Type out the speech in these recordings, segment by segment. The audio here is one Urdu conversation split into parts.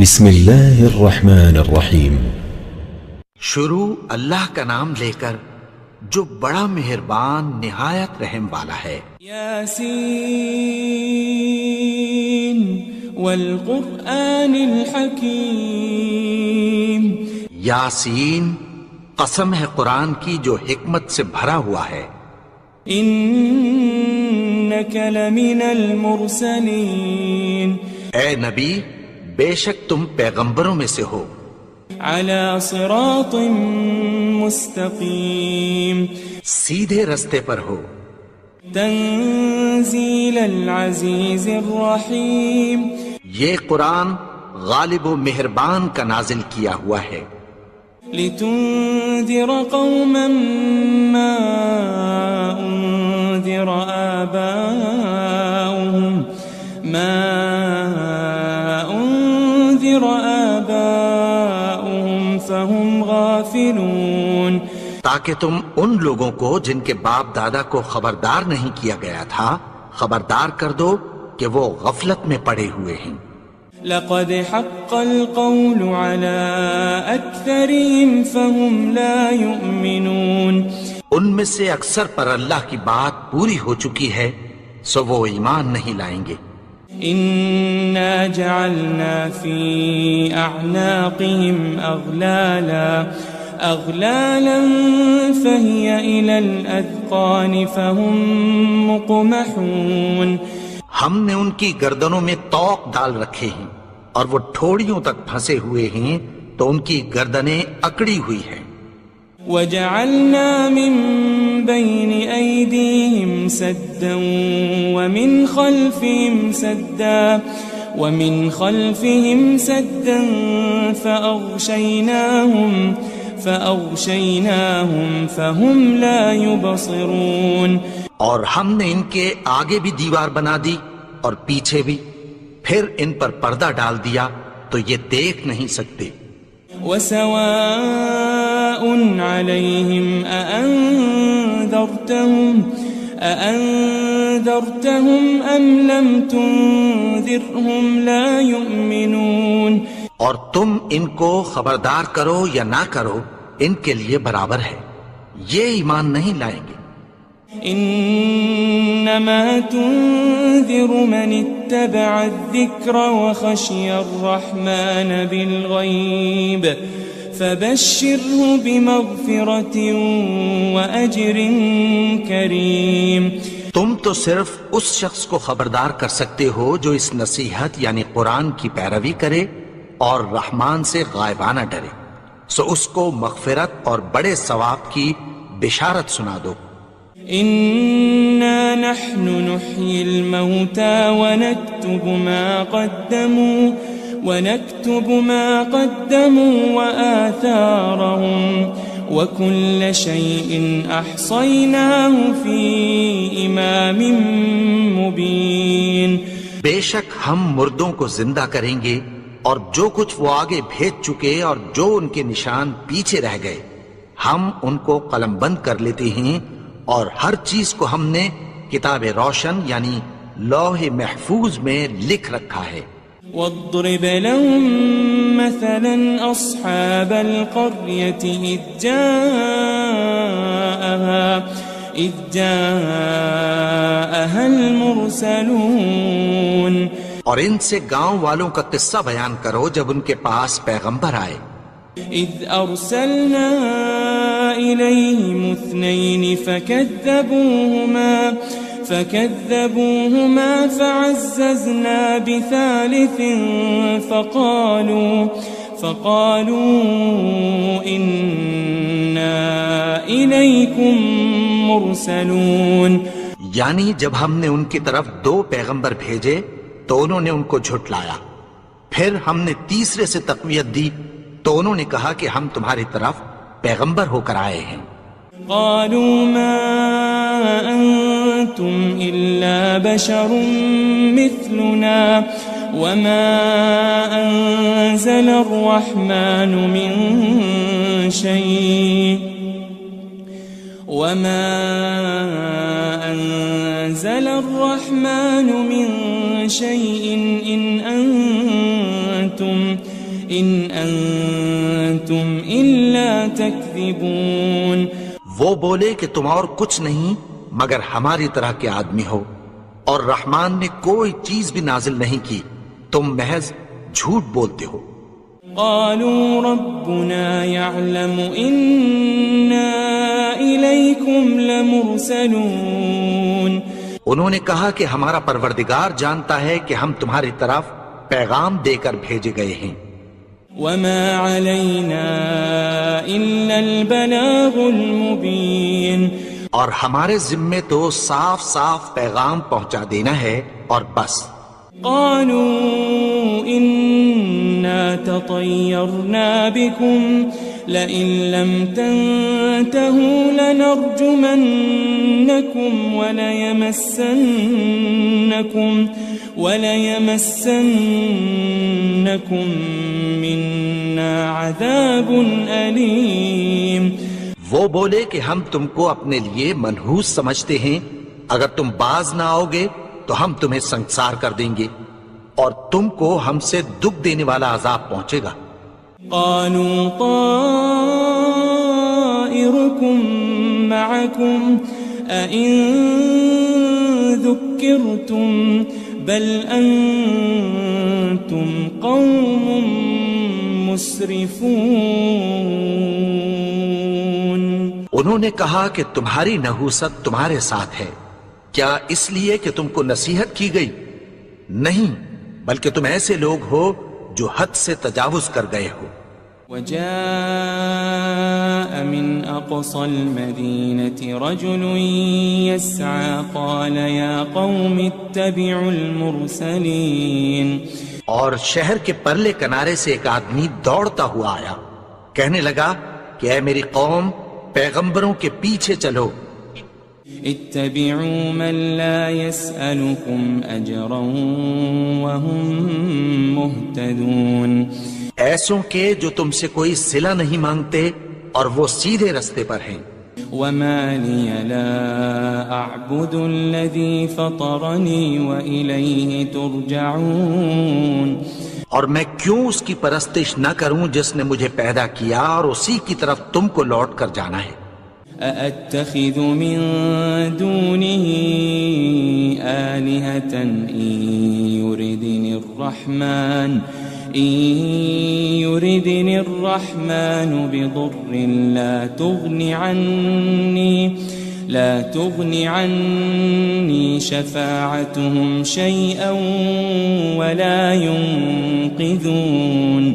بسم اللہ الرحمن الرحیم۔ شروع اللہ کا نام لے کر جو بڑا مہربان نہایت رحم والا ہے۔ یاسین والقرآن الحکیم۔ یاسین، قسم ہے قرآن کی جو حکمت سے بھرا ہوا ہے۔ انک لمن المرسلین۔ اے نبی، بے شک تم پیغمبروں میں سے ہو۔ علی صراط مستقیم۔ سیدھے رستے پر ہو۔ تنزیل العزیز الرحیم۔ یہ قرآن غالب و مہربان کا نازل کیا ہوا ہے۔ لتنذر قوما ما انذر آباؤهم فهم غافلون۔ تاکہ تم ان لوگوں کو جن کے باپ دادا کو خبردار نہیں کیا گیا تھا خبردار کر دو کہ وہ غفلت میں پڑے ہوئے ہیں۔ لقد حق القول على اکثرهم فهم لا يؤمنون۔ ان میں سے اکثر پر اللہ کی بات پوری ہو چکی ہے سو وہ ایمان نہیں لائیں گے۔ انا جعلنا في اعناقهم اغلالا فهي الى الاذقان فهم مقمحون۔ ہم نے ان کی گردنوں میں طوق ڈال رکھے ہیں اور وہ ٹھوڑیوں تک پھنسے ہوئے ہیں تو ان کی گردنیں اکڑی ہوئی ہیں۔ وجعلنا من بين أيديهم سدا ومن خلفهم سدا فأغشيناهم فهم لا يبصرون۔ اور ہم نے ان کے آگے بھی دیوار بنا دی اور پیچھے بھی، پھر ان پر پردہ ڈال دیا تو یہ دیکھ نہیں سکتے۔ وسواء عليهم أأنذرتهم أم لم تنذرهم لا يؤمنون۔ اور تم ان کو خبردار کرو یا نہ کرو ان کے لیے برابر ہے، یہ ایمان نہیں لائیں گے۔ انما تنذر من اتبع الذکر وخشی الرحمن بالغیب فبشره بمغفرة واجر کریم۔ تم تو صرف اس شخص کو خبردار کر سکتے ہو جو اس نصیحت یعنی قرآن کی پیروی کرے اور رحمان سے غائبانہ ڈرے، سو اس کو مغفرت اور بڑے ثواب کی بشارت سنا دو۔ إنا نحن نحيي الموتى ونكتب ما قدموا وآثارهم وكل شيء أحصيناه في إمام مبين۔ بے شک ہم مردوں کو زندہ کریں گے اور جو کچھ وہ آگے بھیج چکے اور جو ان کے نشان پیچھے رہ گئے ہم ان کو قلم بند کر لیتے ہیں، اور ہر چیز کو ہم نے کتاب روشن یعنی لوح محفوظ میں لکھ رکھا ہے۔ واضرب لهم مثلا أصحاب القرية إذ جاءها المرسلون۔ اور ان سے گاؤں والوں کا قصہ بیان کرو جب ان کے پاس پیغمبر آئے۔ إذ أرسلنا إليهم اثنين فكذبوهما فعززنا بثالث فقالوا إنا إليكم مرسلون۔ یعنی جب ہم نے ان کی طرف دو پیغمبر بھیجے تو انہوں نے ان کو جھٹلایا، پھر ہم نے تیسرے سے تقویت دی تو انہوں نے کہا کہ ہم تمہاری طرف پیغمبر ہو کر آئے ہیں۔ قالوا ما أنتم إلا بشر مثلنا وما أنزل الرحمن من شيء إن أنتم أنتم إلا تكذبون. وہ بولے کہ تم اور کچھ نہیں مگر ہماری طرح کے آدمی ہو، اور رحمان نے کوئی چیز بھی نازل نہیں کی، تم محض جھوٹ بولتے ہو. قالوا ربنا يعلم إنا إليكم لمرسلون. انہوں نے کہا کہ ہمارا پروردگار جانتا ہے کہ ہم تمہاری طرف پیغام دے کر بھیجے گئے ہیں. وما علينا إلا البلاغ المبين. اور ہمارے ذمے تو صاف صاف پیغام پہنچا دینا ہے اور بس. قالوا إنا تطيرنا بكم لئن لم تنتهوا لنرجمنكم وليمسنكم منا عذاب أليم. وہ بولے کہ ہم تم کو اپنے لیے منحوس سمجھتے ہیں، اگر تم باز نہ آؤ گے تو ہم تمہیں سنسار کر دیں گے اور تم کو ہم سے دکھ دینے والا عذاب پہنچے گا. قالوا طائركم معكم أئن ذكرتم بل أنتم قوم مسرفون. انہوں نے کہا کہ تمہاری نحوست تمہارے ساتھ ہے، کیا اس لیے کہ تم کو نصیحت کی گئی؟ نہیں، بلکہ تم ایسے لوگ ہو جو حد سے تجاوز کر گئے ہو. وجاء من أقصى المدينة رجل يسعى قال يا قوم اتبعوا المرسلين. اور شہر کے پرلے کنارے سے ایک آدمی دوڑتا ہوا آیا، کہنے لگا کہ اے میری قوم، پیغمبروں کے پیچھے چلو. اتبعوا من لا يسألكم أجرا وهم مهتدون. ایسوں کے جو تم سے کوئی صلہ نہیں مانگتے اور وہ سیدھے رستے پر ہیں. وما لي لا أعبد الذي فطرني وإليه ترجعون. اور میں کیوں اس کی پرستش نہ کروں جس نے مجھے پیدا کیا اور اسی کی طرف تم کو لوٹ کر جانا ہے. أأتخذ من دونه آلهة إن يردني الرحمن بضر لا تغني عني شفاعتهم شيئا ولا ينقذون.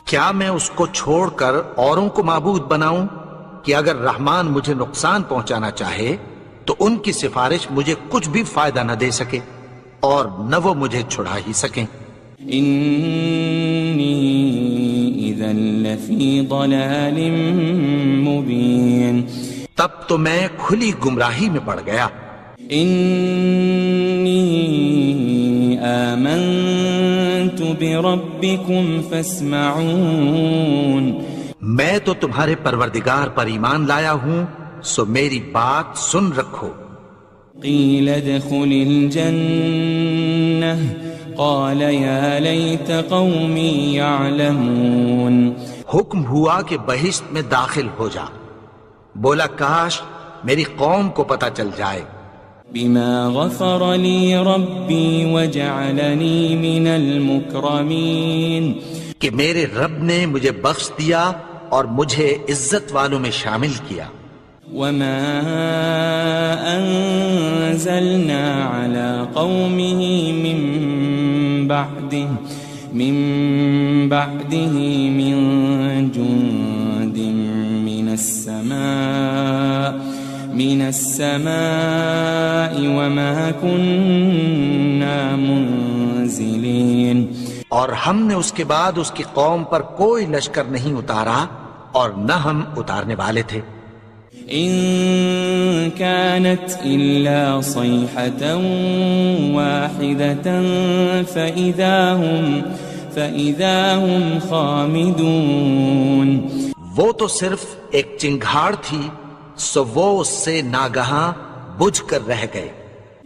کیا میں اس کو چھوڑ کر اوروں کو معبود بناؤں کہ اگر رحمان مجھے نقصان پہنچانا چاہے تو ان کی سفارش مجھے کچھ بھی فائدہ نہ دے سکے اور نہ وہ مجھے چھڑا ہی سکیں. إني إذا لفي ضلال مبين. تب تو میں کھلی گمراہی میں پڑ گیا. إني آمنت بربكم فاسمعون. میں تو تمہارے پروردگار پر ایمان لایا ہوں، سو میری بات سن رکھو. قيل ادخل الجنة قال يا ليت قومي يعلمون. حکم ہوا کہ بہشت میں داخل ہو جا. بولا کاش میری قوم کو پتہ چل جائے. بما غفر لي ربي وجعلني من المكرمين. کہ میرے رب نے مجھے بخش دیا اور مجھے عزت والوں میں شامل کیا. وما أنزلنا على قومه من بعده من جند من السماء وما كنا منزلين. اور ہم نے اس کے بعد اس کی قوم پر کوئی لشکر نہیں اتارا اور نہ ہم اتارنے والے تھے. إن كانت إلا صيحة واحدة فإذا هم خامدون. وہ تو صرف ایک چنگھاڑ تھی، سو وہ اس سے ناگہاں بجھ کر رہ گئے.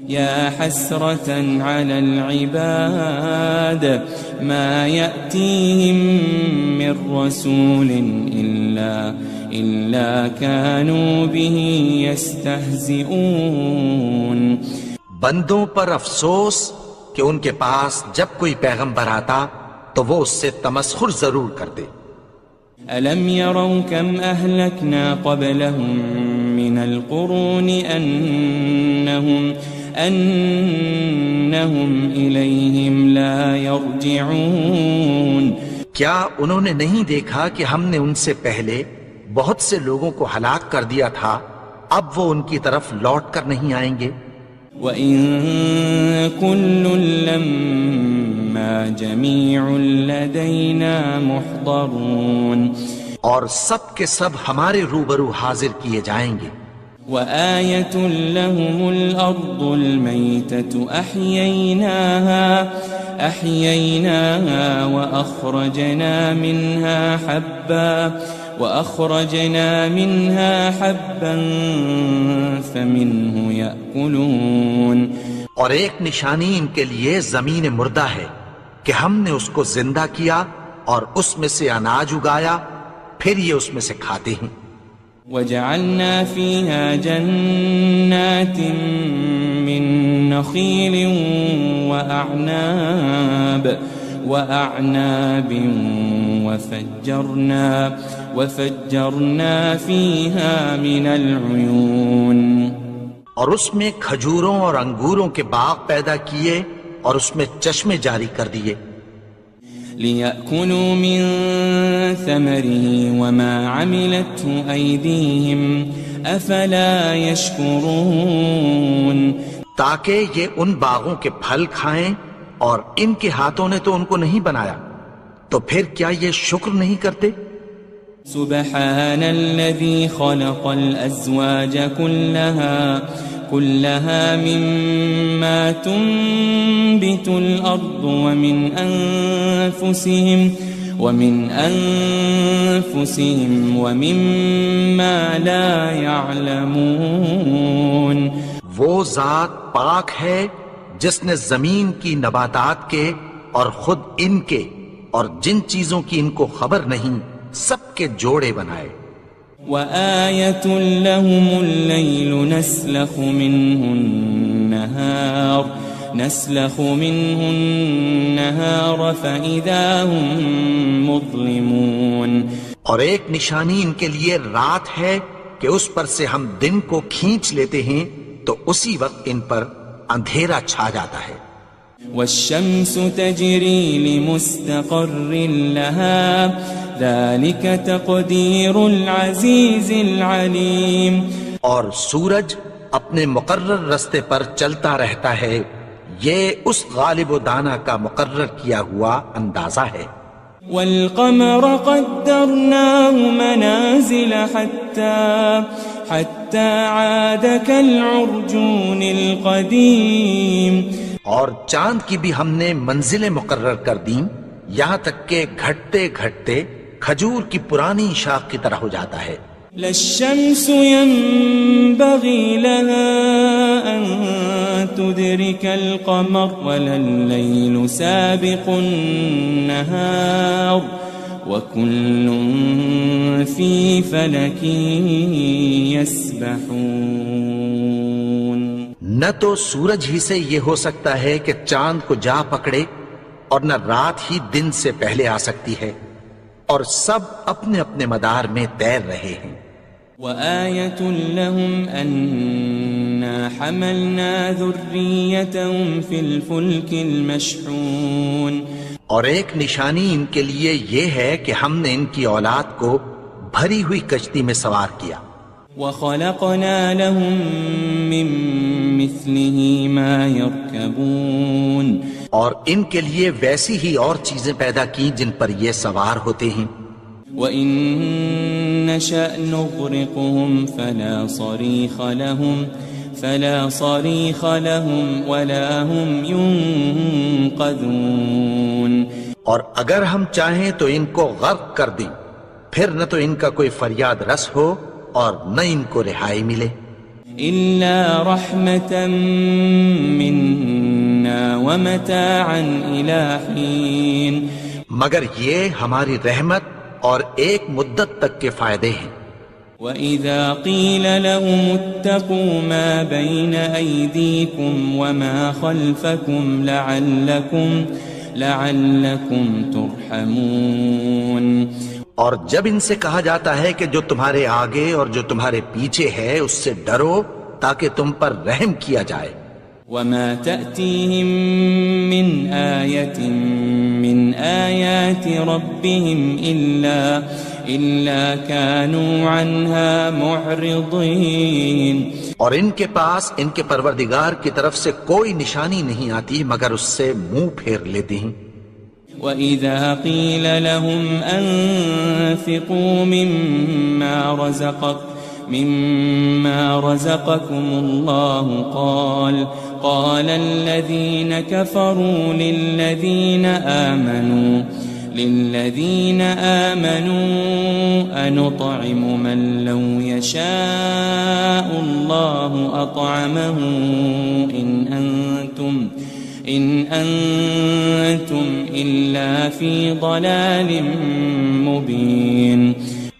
يا حسرة على العباد ما يأتيهم من رسول إلا كانوا به يستهزئون. بندوں پر افسوس کہ ان کے پاس جب کوئی پیغمبر آتا تو وہ اس سے تمسخر ضرور کرتے. ألم يروا كم أهلكنا قبلهم من القرون أنهم إليهم لا يرجعون. کیا انہوں نے نہیں دیکھا کہ ہم نے ان سے پہلے بہت سے لوگوں کو ہلاک کر دیا تھا، اب وہ ان کی طرف لوٹ کر نہیں آئیں گے. وَإِن كُلٌّ لَمَّا جَمِيعٌ لَدَيْنَا مُحْضَرُونَ. اور سب کے سب ہمارے روبرو حاضر کیے جائیں گے. وَآيَةٌ لَهُمُ الْأَرْضُ الْمَيْتَةُ أَحْيَيْنَاهَا وَأَخْرَجْنَا مِنْهَا حَبًّا فَمِنْهُ يَأْكُلُونَ. اور ایک نشانی ان کے لیے زمین مردہ ہے کہ ہم نے اس کو زندہ کیا اور اس میں سے اناج اگایا، پھر یہ اس میں سے کھاتے ہیں. وَجَعَلْنَا فِيهَا جَنَّاتٍ مِّن نَخِيلٍ وَأَعْنَابٍ وَفَجَّرْنَا فِيهَا مِنَ الْعُيُونِ. اور اس میں کھجوروں اور انگوروں کے باغ پیدا کیے اور اس میں چشمے جاری کر دیے. لِيَأْكُلُوا مِن ثَمَرِهِ وَمَا عَمِلَتْهُ أَيْدِيهِمْ أَفَلَا يَشْكُرُونَ. تاکہ یہ ان باغوں کے پھل کھائیں اور ان کے ہاتھوں نے تو ان کو نہیں بنایا، تو پھر کیا یہ شکر نہیں کرتے؟ سبحان الذي خلق الأزواج كلها مما تنبت الأرض ومن أنفسهم ومما لا يعلمون. وہ ذات پاک ہے جس نے زمین کی نباتات کے اور خود ان کے اور جن چیزوں کی ان کو خبر نہیں سب کے جوڑے بنائے. وَآيَةٌ لَهُمُ اللَّيْلُ نَسْلَخُ مِنْهُ النَّهَارَ فَإِذَا هُمْ مُظْلِمُونَ. اور ایک نشانی ان کے لیے رات ہے کہ اس پر سے ہم دن کو کھینچ لیتے ہیں تو اسی وقت ان پر اندھیرا چھا جاتا ہے. وَالشَّمْسُ تَجْرِي لِمُسْتَقَرٍّ لَهَا ذَلِكَ تَقْدِيرُ الْعَزِيزِ الْعَلِيمِ. اور سورج اپنے مقرر رستے پر چلتا رہتا ہے، یہ اس غالب و دانا کا مقرر کیا ہوا اندازہ ہے. وَالْقَمَرَ قَدَّرْنَاهُ مَنَازِلَ حَتَّى عَادَ كَالْعُرْجُونِ الْقَدِيمِ. اور چاند کی بھی ہم نے منزلیں مقرر کر دیں یہاں تک کہ گھٹتے گھٹتے کھجور کی پرانی شاخ کی طرح ہو جاتا ہے. لَلشَّمْسُ يَنبَغِي لَهَا أَن تُدْرِكَ الْقَمَرَ وَلَلَّيْلُ سَابِقُ النَّهَارِ وَكُلٌّ فِي فَلَكٍ يَسْبَحُونَ. نہ تو سورج ہی سے یہ ہو سکتا ہے کہ چاند کو جا پکڑے اور نہ رات ہی دن سے پہلے آ سکتی ہے، اور سب اپنے اپنے مدار میں تیر رہے ہیں. وَآيَةٌ لَهُمْ أَنَّا حَمَلْنَا ذُرِّيَّتَهُمْ فِي الْفُلْكِ الْمَشْحُونِ. اور ایک نشانی ان کے لیے یہ ہے کہ ہم نے ان کی اولاد کو بھری ہوئی کشتی میں سوار کیا. وَخَلَقْنَا لَهُم مِّن مِّثْلِهِ مَا يَرْكَبُونَ. اور ان کے لیے ویسی ہی اور چیزیں پیدا کی جن پر یہ سوار ہوتے ہیں. وَإِن نَّشَأْ نُغْرِقْهُمْ فَلَا صَرِيخَ لَهُمْ وَلَا هُمْ يُنقَذُونَ. اور اگر ہم چاہیں تو ان کو غرق کر دیں، پھر نہ تو ان کا کوئی فریاد رس ہو اور نہ ان کو رہائی ملے. إلا رحمة منا ومتاعا إلى حين مگر یہ ہماری رحمت اور ایک مدت تک کے فائدے ہیں. وَإِذَا قِيلَ لَهُمُ اتَّقُوا مَا بَيْنَ أَيْدِيكُمْ وَمَا خَلْفَكُمْ لَعَلَّكُمْ تُرْحَمُونَ. اور جب ان سے کہا جاتا ہے کہ جو تمہارے آگے اور جو تمہارے پیچھے ہے اس سے ڈرو تاکہ تم پر رحم کیا جائے. وَمَا تَأْتِيهِم مِّنْ آيَةٍ مِّنْ آيَاتِ رَبِّهِمْ إِلَّا كَانُوا عَنْهَا مُعْرِضِينَ. اور ان کے پاس ان کے پروردگار کی طرف سے کوئی نشانی نہیں آتی مگر اس سے منہ پھیر لیتے ہیں. وَإِذَا قِيلَ لَهُمْ أَنفِقُوا مِمَّا رَزَقَكُمُ اللَّهُ قَالَ الَّذِينَ كَفَرُوا لِلَّذِينَ آمَنُوا أَنُطْعِمُ مَن لَّوْ يَشَاءُ اللَّهُ أَطْعَمَهُ إِنْ أَنْتُمْ إِلَّا فِي ضَلَالٍ مُبِينٍ.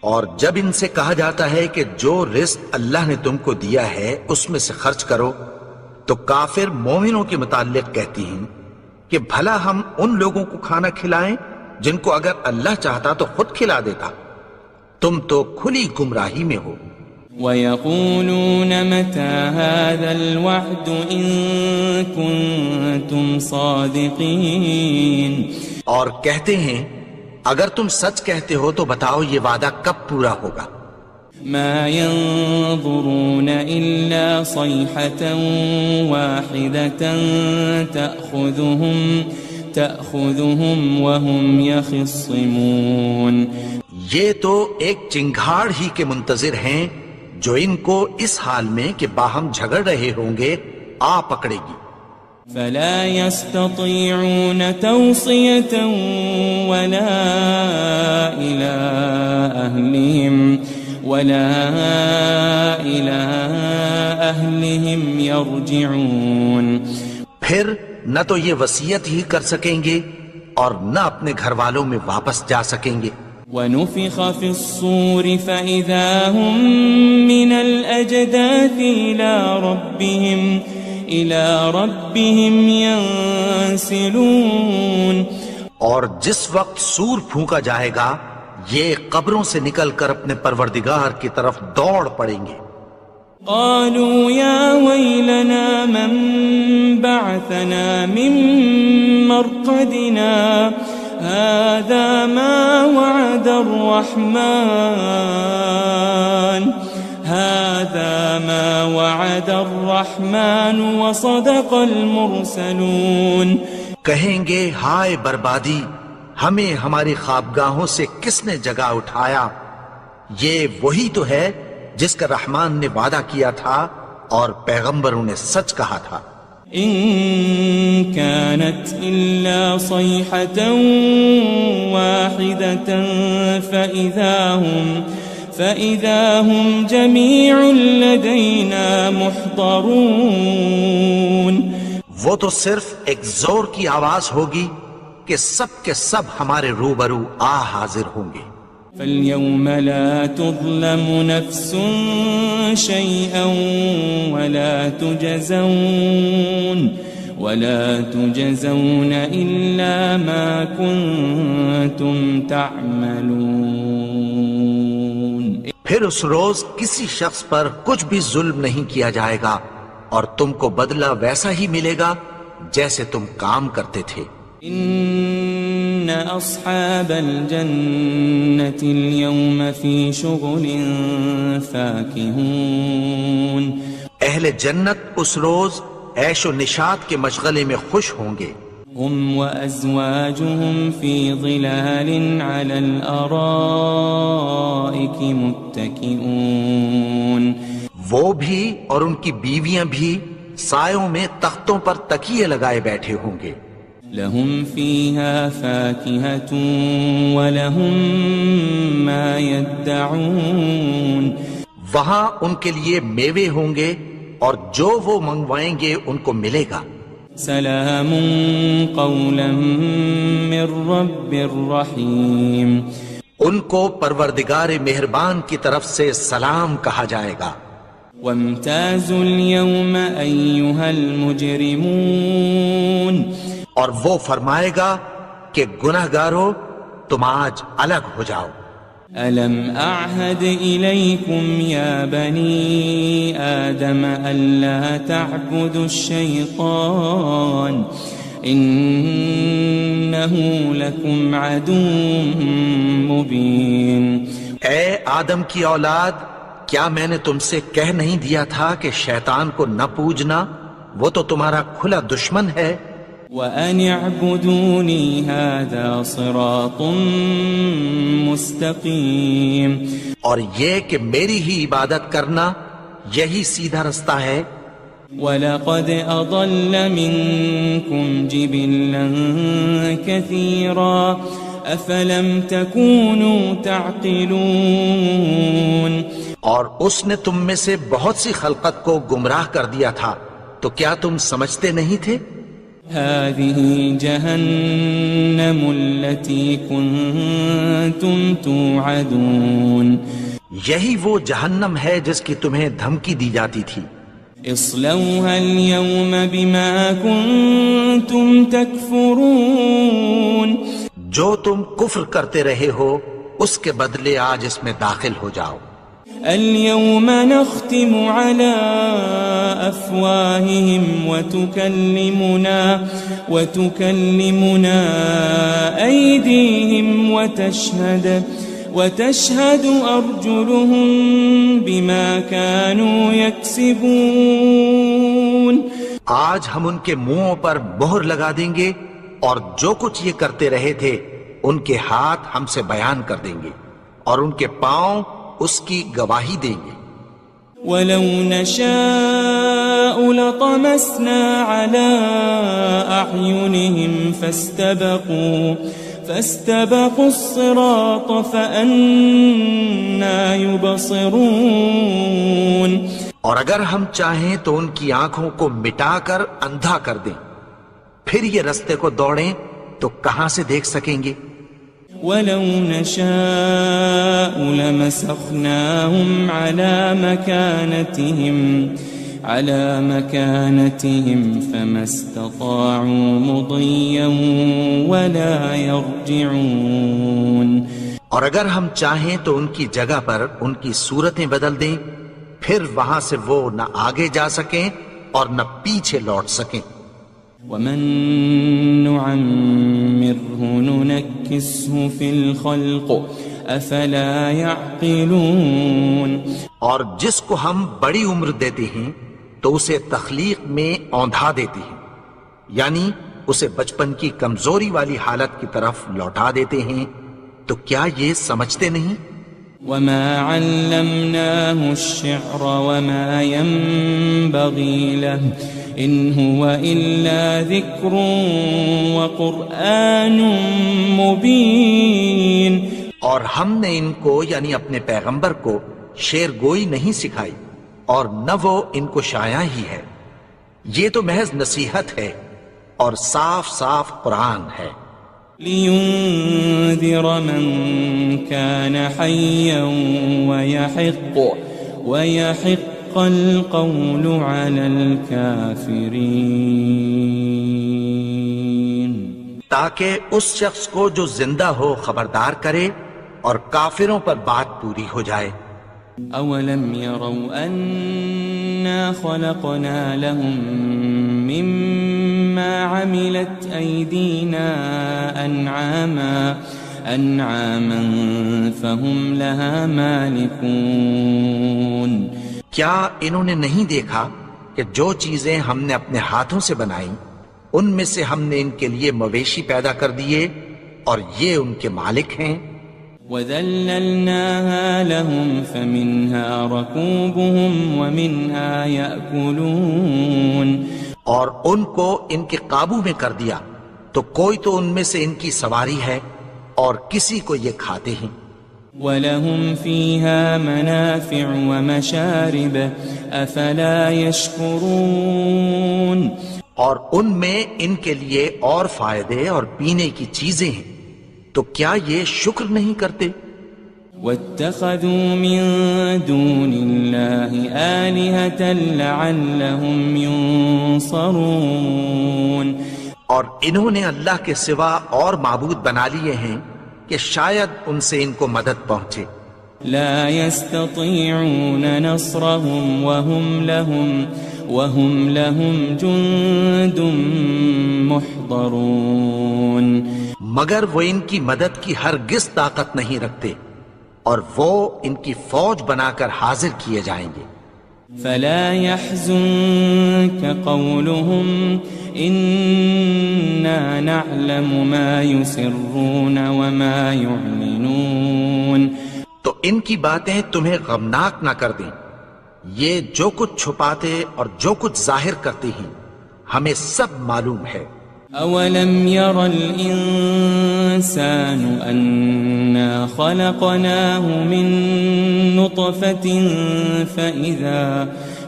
اور جب ان سے کہا جاتا ہے کہ جو رزق اللہ نے تم کو دیا ہے اس میں سے خرچ کرو تو کافر مومنوں کے متعلق کہتی ہیں کہ بھلا ہم ان لوگوں کو کھانا کھلائیں جن کو اگر اللہ چاہتا تو خود کھلا دیتا. تم تو کھلی گمراہی میں ہو. وَيَقُولُونَ مَتَى هَذَا الْوَعْدُ إِن كُنتُمْ صَادِقِينَ. اور کہتے ہیں اگر تم سچ کہتے ہو تو بتاؤ یہ وعدہ کب پورا ہوگا. مَا يَنظُرُونَ إِلَّا صَيْحَةً وَاحِدَةً تَأْخُذُهُمْ وَهُمْ يَخِصِّمُونَ. یہ تو ایک چنگھاڑ ہی کے منتظر ہیں جو ان کو اس حال میں کہ باہم جھگڑ رہے ہوں گے آ پکڑے گی. فَلَا يَسْتَطِيعُونَ تَوْصِيَةً وَلَا إِلَىٰ أَهْلِهِمْ يَرْجِعُونَ. پھر نہ تو یہ وصیت ہی کر سکیں گے اور نہ اپنے گھر والوں میں واپس جا سکیں گے. وَنُفِخَ فِي الصُّورِ فَإِذَا هُم مِّنَ الْأَجْدَاثِ إِلَىٰ رَبِّهِمْ يَنسِلُونَ. اور جس وقت سور پھونکا جائے گا یہ قبروں سے نکل کر اپنے پروردگار کی طرف دوڑ پڑیں گے. قالوا يا ويلنا من بعثنا من مرقدنا هذا ما وعد الرحمن وصدق المرسلون. کہیں گے ہائے بربادی، ہمیں ہماری خوابگاہوں سے کس نے جگا اٹھایا؟ یہ وہی تو ہے جس کا رحمان نے وعدہ کیا تھا اور پیغمبروں نے سچ کہا تھا. إن كانت إلا صيحة واحدة فإذا هم جميع لدينا محضرون. وہ تو صرف ایک زور کی آواز ہوگی کہ سب کے سب ہمارے روبرو آ حاضر ہوں گے. فَالْيَوْمَ لَا تُظْلَمُ نَفْسٌ شَيْئًا وَلَا تُجَزَوْنَ إِلَّا مَا كُنتُمْ تَعْمَلُونَ. پھر اس روز کسی شخص پر کچھ بھی ظلم نہیں کیا جائے گا اور تم کو بدلہ ویسا ہی ملے گا جیسے تم کام کرتے تھے. إن أصحاب الجنة اليوم في شغل فاكهون. اہل جنت اس روز عیش و نشاط کے مشغلے میں خوش ہوں گے. هم وأزواجهم في ظلال على الأرائك متكئون. وہ بھی اور ان کی بیویاں بھی سایوں میں تختوں پر تکیے لگائے بیٹھے ہوں گے. لهم فيها فاكهة ولهم ما يدعون. وہاں ان کے لیے میوے ہوں گے اور جو وہ منگوائیں گے ان کو ملے گا. سلام قولا من رب الرحیم. ان کو پروردگار مہربان کی طرف سے سلام کہا جائے گا. وامتازوا اليوم أيها المجرمون. اور وہ فرمائے گا کہ گنہگارو تم آج الگ ہو جاؤ. ألم أعهد إليكم يا بني آدم ألا تعبدوا الشيطان إنه لكم عدو مبين. اے آدم کی اولاد، کیا میں نے تم سے کہہ نہیں دیا تھا کہ شیطان کو نہ پوجنا، وہ تو تمہارا کھلا دشمن ہے. وَأَنِ اعْبُدُونِي هَذَا صِرَاطٌ مُسْتَقِيمٌ. اور یہ کہ میری ہی عبادت کرنا یہی سیدھا رستہ ہے. وَلَقَدْ أَضَلَّ مِنكُمْ جِبِلًّا كَثِيرًا أَفَلَمْ تَكُونُوا تَعْقِلُونَ. اور اس نے تم میں سے بہت سی خلقت کو گمراہ کر دیا تھا، تو کیا تم سمجھتے نہیں تھے؟ هذه جهنم التي كنتم توعدون. یہی وہ جہنم ہے جس کی تمہیں دھمکی دی جاتی تھی. اصلوها اليوم بما كنتم تكفرون. جو تم کفر کرتے رہے ہو اس کے بدلے آج اس میں داخل ہو جاؤ. اليوم نختم على أفواههم وتكلمنا أيديهم وتشهد أرجلهم بما كانوا يكسبون. آج ہم ان کے منہوں پر مہر لگا دیں گے اور جو کچھ یہ کرتے رہے تھے ان کے ہاتھ ہم سے بیان کر دیں گے اور ان کے پاؤں اس کی گواہی دیں گے. وَلَوْ نَشَاءُ لَطَمَسْنَا عَلَىٰ أَعْيُنِهِمْ فَاسْتَبَقُوا الصِّرَاطَ فَأَنَّىٰ يُبْصِرُونَ. اور اگر ہم چاہیں تو ان کی آنکھوں کو مٹا کر اندھا کر دیں، پھر یہ رستے کو دوڑیں تو کہاں سے دیکھ سکیں گے. وَلَوْ نَشَاءُ لَمَسَخْنَاهُمْ عَلَى مَكَانَتِهِمْ فَمَا اسْتَطَاعُوا مُضِيًّا وَلَا يَرْجِعُونَ. اور اگر ہم چاہیں تو ان کی جگہ پر ان کی صورتیں بدل دیں، پھر وہاں سے وہ نہ آگے جا سکیں اور نہ پیچھے لوٹ سکیں. وَمَن نُعَمِّرْهُ نُنَكِّسْهُ فِي الْخَلْقِ أَفَلَا يَعْقِلُونَ. اور جس کو ہم بڑی عمر دیتے ہیں تو اسے تخلیق میں اوندھا دیتے ہیں، یعنی اسے بچپن کی کمزوری والی حالت کی طرف لوٹا دیتے ہیں. تو کیا یہ سمجھتے نہیں؟ وَمَا عَلَّمْنَاهُ الشِّعْرَ وَمَا يَنبَغِي لَهُ إِنْ هُوَ إِلَّا ذِكْرٌ وَقُرْآنٌ مُبِينٌ. اور ہم نے ان کو یعنی اپنے پیغمبر کو شعر گوئی نہیں سکھائی اور نہ وہ ان کو شاعر ہی ہے، یہ تو محض نصیحت ہے اور صاف صاف قرآن ہے. لِيُنذِرَ مَن كَانَ حَيًّا وَيَحِقَّ الْقَوْلُ عَلَى الْكَافِرِينَ. تاکہ اس شخص کو جو زندہ ہو خبردار کرے اور کافروں پر بات پوری ہو جائے. أَوَلَمْ يَرَوْا أَنَّا خَلَقْنَا لَهُم مِّمَّا عَمِلَتْ أَيْدِينَا أَنْعَامًا فَهُمْ لَهَا مَالِكُونَ. کیا انہوں نے نہیں دیکھا کہ جو چیزیں ہم نے اپنے ہاتھوں سے بنائیں ان میں سے ہم نے ان کے لیے مویشی پیدا کر دیے اور یہ ان کے مالک ہیں. وَذَلَّلْنَاهَا لَهُمْ فَمِنْهَا رَكُوبُهُمْ وَمِنْهَا يَأْكُلُونَ. اور ان کو ان کے قابو میں کر دیا تو کوئی تو ان میں سے ان کی سواری ہے اور کسی کو یہ کھاتے ہیں. وَلَهُمْ فِيهَا مَنَافِعُ وَمَشَارِبُ أَفَلَا يَشْكُرُونَ اور ان میں ان کے لیے اور فائدے اور پینے کی چیزیں ہیں، تو کیا یہ شکر نہیں کرتے؟ وَاتَّخَذُوا مِن دُونِ اللَّهِ آلِهَةً لَعَلَّهُمْ يُنصَرُونَ اور انہوں نے اللہ کے سوا اور معبود بنا لیے ہیں کہ شاید ان سے ان کو مدد پہنچے۔ لا يستطيعون نصرهم وهم لهم جند محضرون مگر وہ ان کی مدد کی ہرگز طاقت نہیں رکھتے، اور وہ ان کی فوج بنا کر حاضر کیے جائیں گے۔ فلا يحزنك قولهم إنا نعلم ما يسرون وما يعلنون تو ان کی باتیں تمہیں غمناک نہ کر دیں، یہ جو کچھ چھپاتے اور جو کچھ ظاہر کرتے ہیں ہمیں سب معلوم ہے۔ أولم ير الإنسان أنا خلقناه من نطفة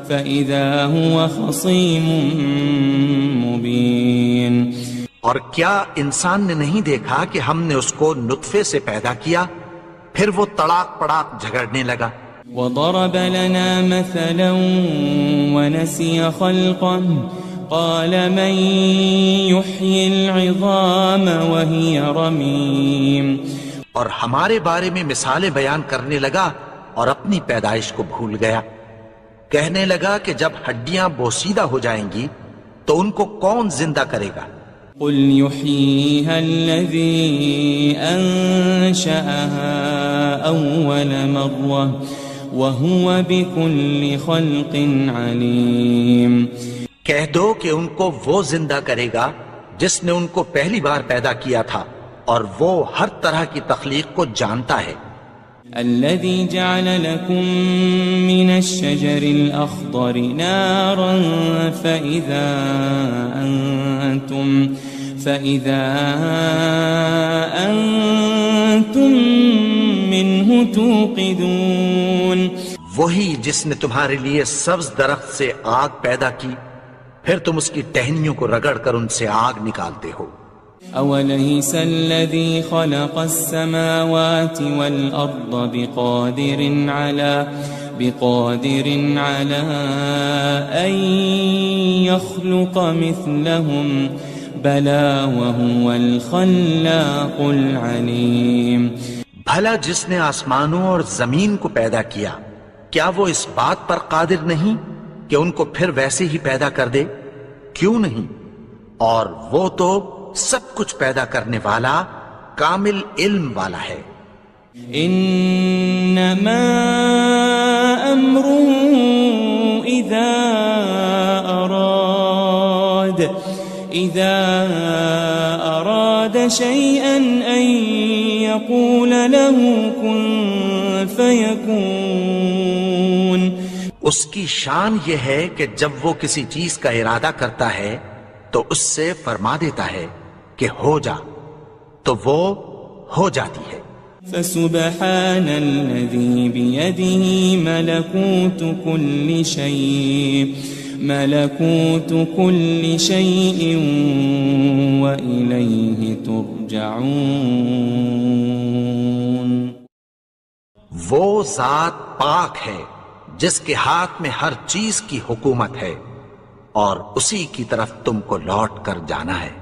فإذا هو خصيم مبين اور کیا انسان نے نہیں دیکھا کہ ہم نے اس کو نطفے سے پیدا کیا، پھر وہ تڑاک پڑاک جھگڑنے لگا۔ وضرب لنا مثلا ونسي خلقه قال من يحيي العظام وهي رميم اور ہمارے بارے میں مثالیں بیان کرنے لگا اور اپنی پیدائش کو بھول گیا۔ کہنے لگا کہ جب ہڈیاں بوسیدہ ہو جائیں گی تو ان کو کون زندہ کرے گا؟ قل يحييها الذي أنشأها أول مرة وهو بكل خلق عليم کہہ دو کہ ان کو وہ زندہ کرے گا جس نے ان کو پہلی بار پیدا کیا تھا، اور وہ ہر طرح کی تخلیق کو جانتا ہے۔ الذي جعل لكم من الشجر الأخضر نارا فإذا أنتم منه توقدون وہی جس نے تمہارے لیے سبز درخت سے آگ پیدا کی، پھر تم اس کی ٹہنیوں کو رگڑ کر ان سے آگ نکالتے ہو۔ أوليس الذي خلق السماوات والأرض بقادر على أن يخلق مثلهم بلى وهو الخلاق العليم بھلا جس نے آسمانوں اور زمین کو پیدا کیا، کیا وہ اس بات پر قادر نہیں کہ ان کو پھر ویسے ہی پیدا کر دے؟ کیوں نہیں؟ اور وہ تو سب کچھ پیدا کرنے والا، کامل علم والا ہے۔ انما امره اذا اراد شيئا ان يقول له كن فيكون اس کی شان یہ ہے کہ جب وہ کسی چیز کا ارادہ کرتا ہے تو اس سے فرما دیتا ہے کہ ہو جا، تو وہ ہو جاتی ہے۔ فسبحان الذي بيده ملكوت كل شيء وإليه ترجعون وہ ذات پاک ہے جس کے ہاتھ میں ہر چیز کی حکومت ہے، اور اسی کی طرف تم کو لوٹ کر جانا ہے۔